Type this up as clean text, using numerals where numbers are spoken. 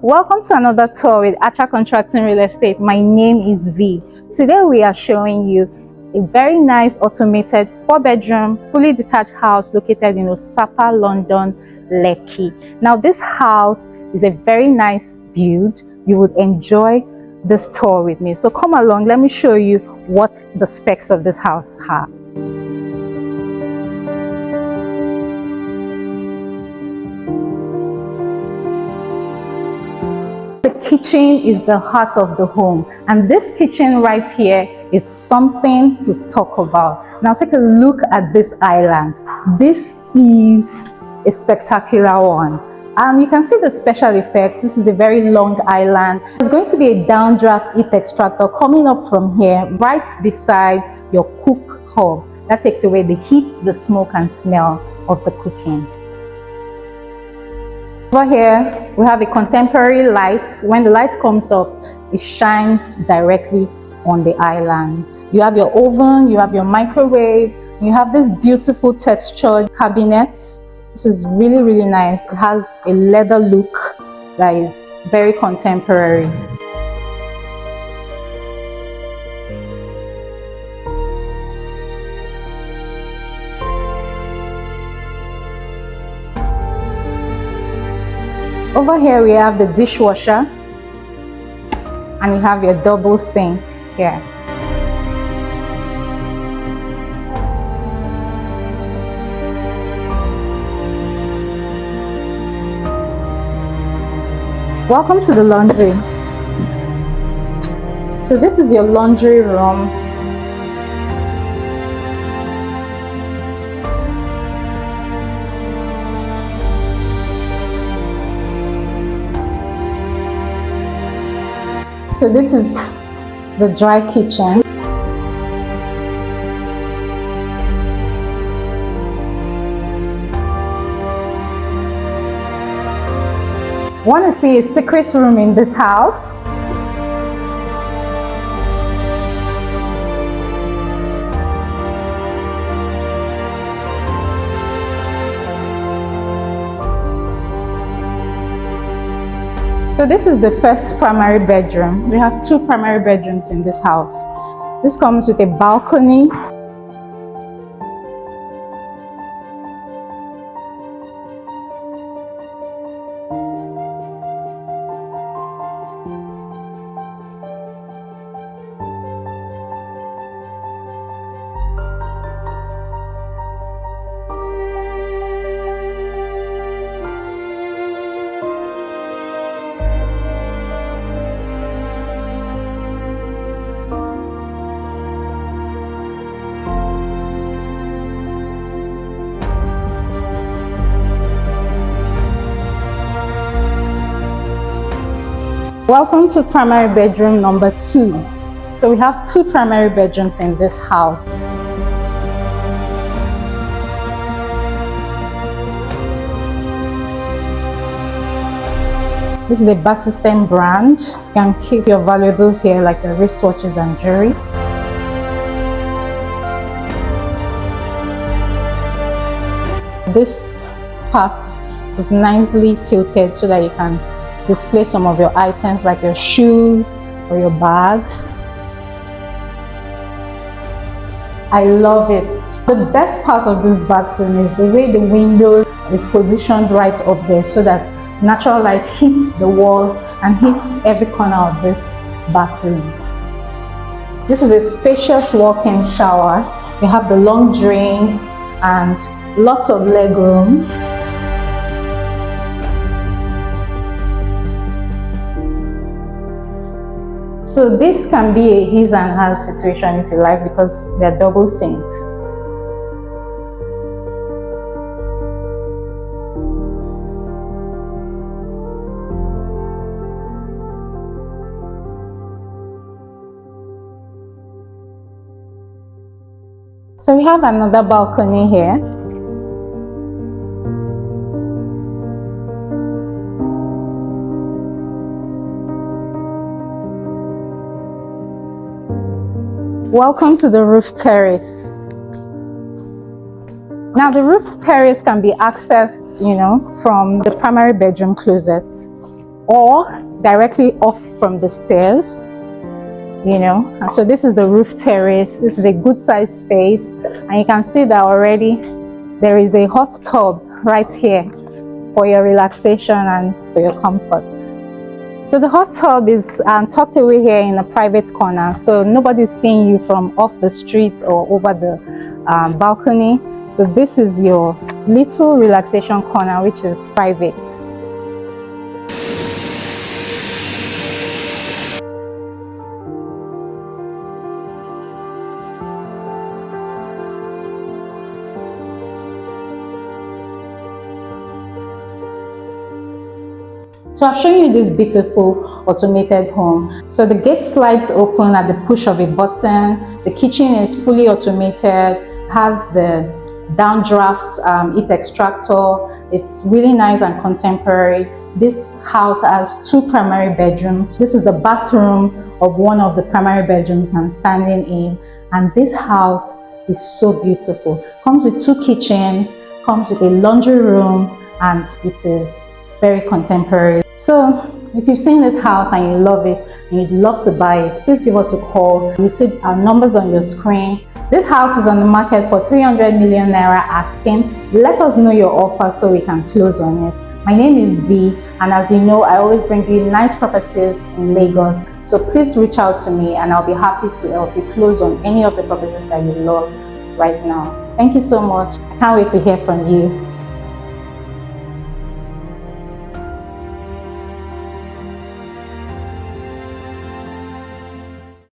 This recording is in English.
Welcome to another tour with Acha Contracting Real Estate. My name is V. Today we are showing you a very nice automated 4-bedroom, fully detached house located in Osapa, London, Lekki. Now this house is a very nice build. You would enjoy this tour with me. So come along, let me show you what the specs of this house are. The kitchen is the heart of the home, and this kitchen right here is something to talk about. Now take a look at this island. This is a spectacular one. You can see the special effects. This is a very long island. There's going to be a downdraft heat extractor coming up from here right beside your cook hob. That takes away the heat, the smoke and smell of the cooking. Over here, we have a contemporary light. When the light comes up, it shines directly on the island. You have your oven, you have your microwave, you have this beautiful textured cabinet. This is really, really nice. It has a leather look that is very contemporary. Over here we have the dishwasher, and you have your double sink here. Welcome to the laundry. So this is your laundry room. So this is the dry kitchen. Want to see a secret room in this house? So this is the first primary bedroom. We have 2 primary bedrooms in this house. This comes with a balcony. Welcome to primary bedroom number 2. So we have 2 primary bedrooms in this house. This is a bar system brand. You can keep your valuables here like your wristwatches and jewelry. This part is nicely tilted so that you can display some of your items like your shoes or your bags. I love it. The best part of this bathroom is the way the window is positioned right up there so that natural light hits the wall and hits every corner of this bathroom. This is a spacious walk-in shower. You have the long drain and lots of leg room. So this can be a his and hers situation if you like, because they're double sinks. So we have another balcony here. Welcome to the roof terrace. Now the roof terrace can be accessed, from the primary bedroom closet. or directly off from the stairs, you know. And so this is the roof terrace. This is a good sized space, and you can see that already there is a hot tub right here for your relaxation and for your comfort. So the hot tub is tucked away here in a private corner, so nobody's seeing you from off the street or over the balcony. So this is your little relaxation corner, which is private. So I've shown you this beautiful automated home. So the gate slides open at the push of a button. The kitchen is fully automated, has the downdraft heat extractor. It's really nice and contemporary. This house has 2 primary bedrooms. This is the bathroom of one of the primary bedrooms I'm standing in. And this house is so beautiful. Comes with 2 kitchens, comes with a laundry room, and it is very contemporary. So if you've seen this house and you love it and you'd love to buy it, please give us a call. You see our numbers on your screen. This house is on the market for 300 million naira asking. Let us know your offer so we can close on it. My name is V, and as you know, I always bring you nice properties in Lagos. So please reach out to me and I'll be happy to help you close on any of the properties that you love right now. Thank you so much. I can't wait to hear from you.